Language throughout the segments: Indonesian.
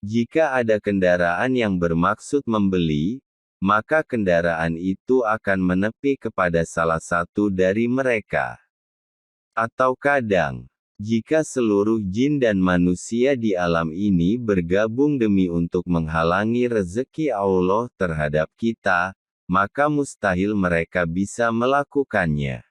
Jika ada kendaraan yang bermaksud membeli, maka kendaraan itu akan menepi kepada salah satu dari mereka. Atau kadang, jika seluruh jin dan manusia di alam ini bergabung demi untuk menghalangi rezeki Allah terhadap kita, maka mustahil mereka bisa melakukannya.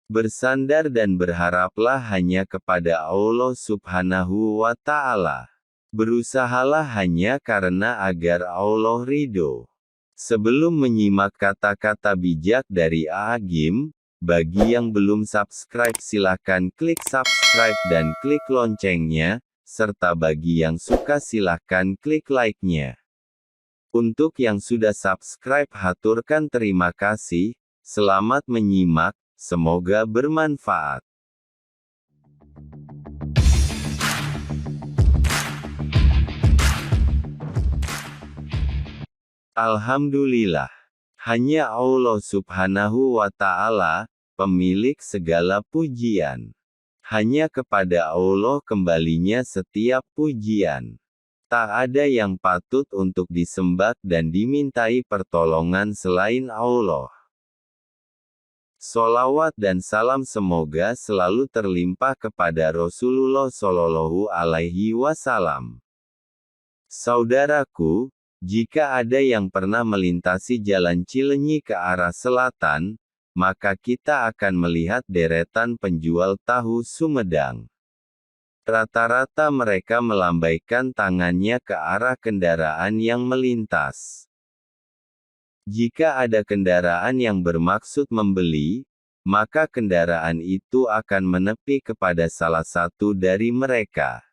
Bersandar dan berharaplah hanya kepada Allah Subhanahu wa Ta'ala. Berusahalah hanya karena agar Allah ridho. Sebelum menyimak kata-kata bijak dari Agim, bagi yang belum subscribe silahkan klik subscribe dan klik loncengnya, serta bagi yang suka silahkan klik like-nya. Untuk yang sudah subscribe haturkan terima kasih, selamat menyimak, semoga bermanfaat. Alhamdulillah. Hanya Allah Subhanahu wa Ta'ala, pemilik segala pujian. Hanya kepada Allah kembalinya setiap pujian. Tak ada yang patut untuk disembah dan dimintai pertolongan selain Allah. Sholawat dan salam semoga selalu terlimpah kepada Rasulullah Shallallahu Alaihi Wasallam. Saudaraku, jika ada yang pernah melintasi jalan Cileunyi ke arah selatan, maka kita akan melihat deretan penjual tahu Sumedang. Rata-rata mereka melambaikan tangannya ke arah kendaraan yang melintas. Jika ada kendaraan yang bermaksud membeli, maka kendaraan itu akan menepi kepada salah satu dari mereka.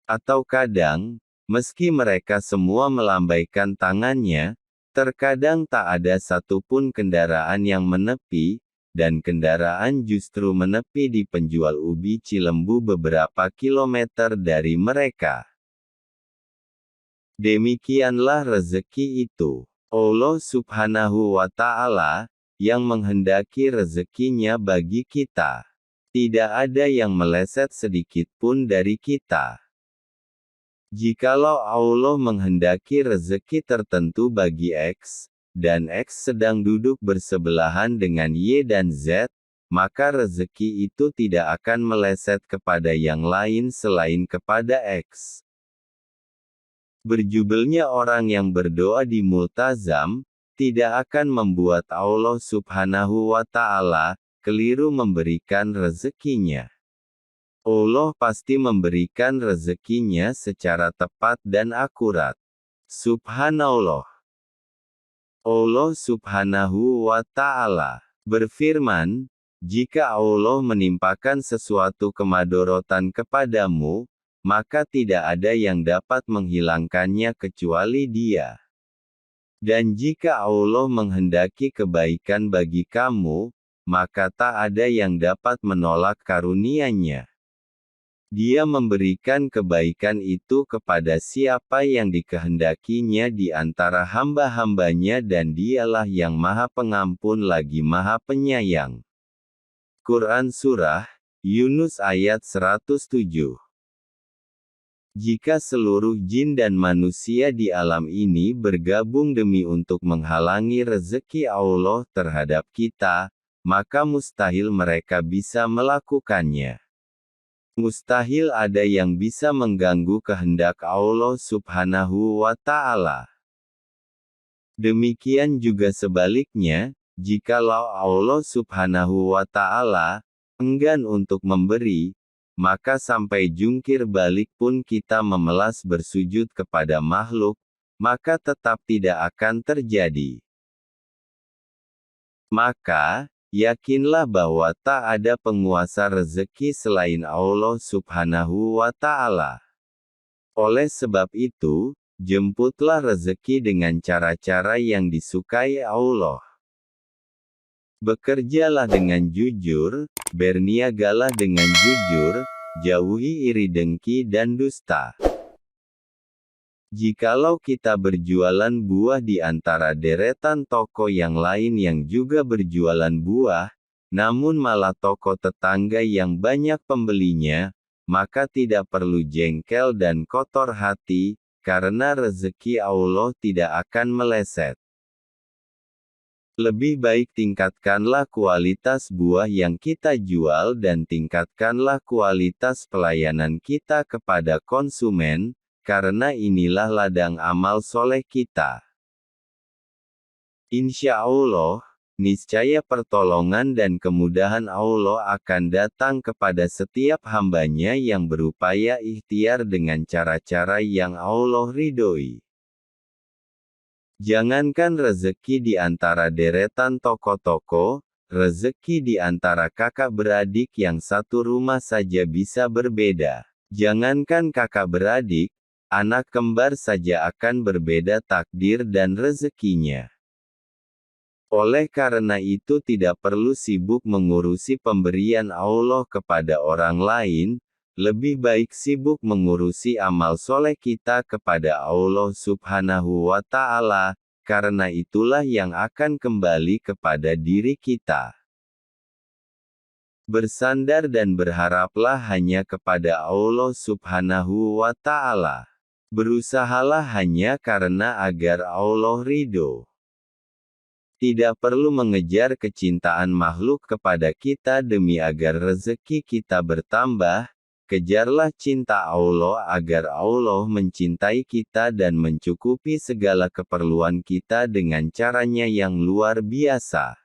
Atau kadang, meski mereka semua melambaikan tangannya, terkadang tak ada satupun kendaraan yang menepi, dan kendaraan justru menepi di penjual ubi Cilembu beberapa kilometer dari mereka. Demikianlah rezeki itu. Allah Subhanahu wa Ta'ala, yang menghendaki rezekinya bagi kita. Tidak ada yang meleset sedikit pun dari kita. Jikalau Allah menghendaki rezeki tertentu bagi X, dan X sedang duduk bersebelahan dengan Y dan Z, maka rezeki itu tidak akan meleset kepada yang lain selain kepada X. Berjubelnya orang yang berdoa di multazam, tidak akan membuat Allah Subhanahu wa Ta'ala keliru memberikan rezekinya. Allah pasti memberikan rezekinya secara tepat dan akurat. Subhanallah. Allah Subhanahu wa Ta'ala berfirman, jika Allah menimpakan sesuatu kemadorotan kepadamu, maka tidak ada yang dapat menghilangkannya kecuali Dia. Dan jika Allah menghendaki kebaikan bagi kamu, maka tak ada yang dapat menolak karunia-Nya. Dia memberikan kebaikan itu kepada siapa yang dikehendakinya di antara hamba-hambanya dan Dialah yang Maha Pengampun lagi Maha Penyayang. Quran Surah Yunus ayat 107. Jika seluruh jin dan manusia di alam ini bergabung demi untuk menghalangi rezeki Allah terhadap kita, maka mustahil mereka bisa melakukannya. Mustahil ada yang bisa mengganggu kehendak Allah Subhanahu wa Ta'ala. Demikian juga sebaliknya, jikalau Allah Subhanahu wa Ta'ala enggan untuk memberi, maka sampai jungkir balik pun kita memelas bersujud kepada makhluk, maka tetap tidak akan terjadi. Maka, yakinlah bahwa tak ada penguasa rezeki selain Allah Subhanahu wa Ta'ala. Oleh sebab itu, jemputlah rezeki dengan cara-cara yang disukai Allah. Bekerjalah dengan jujur, berniagalah dengan jujur, jauhi iri dengki dan dusta. Jikalau kita berjualan buah di antara deretan toko yang lain yang juga berjualan buah, namun malah toko tetangga yang banyak pembelinya, maka tidak perlu jengkel dan kotor hati, karena rezeki Allah tidak akan meleset. Lebih baik tingkatkanlah kualitas buah yang kita jual dan tingkatkanlah kualitas pelayanan kita kepada konsumen, karena inilah ladang amal soleh kita. Insya Allah, niscaya pertolongan dan kemudahan Allah akan datang kepada setiap hambanya yang berupaya ikhtiar dengan cara-cara yang Allah ridhoi. Jangankan rezeki di antara deretan toko-toko, rezeki di antara kakak beradik yang satu rumah saja bisa berbeda. Jangankan kakak beradik, anak kembar saja akan berbeda takdir dan rezekinya. Oleh karena itu tidak perlu sibuk mengurusi pemberian Allah kepada orang lain, lebih baik sibuk mengurusi amal soleh kita kepada Allah Subhanahu wa Ta'ala, karena itulah yang akan kembali kepada diri kita. Bersandar dan berharaplah hanya kepada Allah Subhanahu wa Ta'ala. Berusahalah hanya karena agar Allah ridho. Tidak perlu mengejar kecintaan makhluk kepada kita demi agar rezeki kita bertambah. Kejarlah cinta Allah agar Allah mencintai kita dan mencukupi segala keperluan kita dengan caranya yang luar biasa.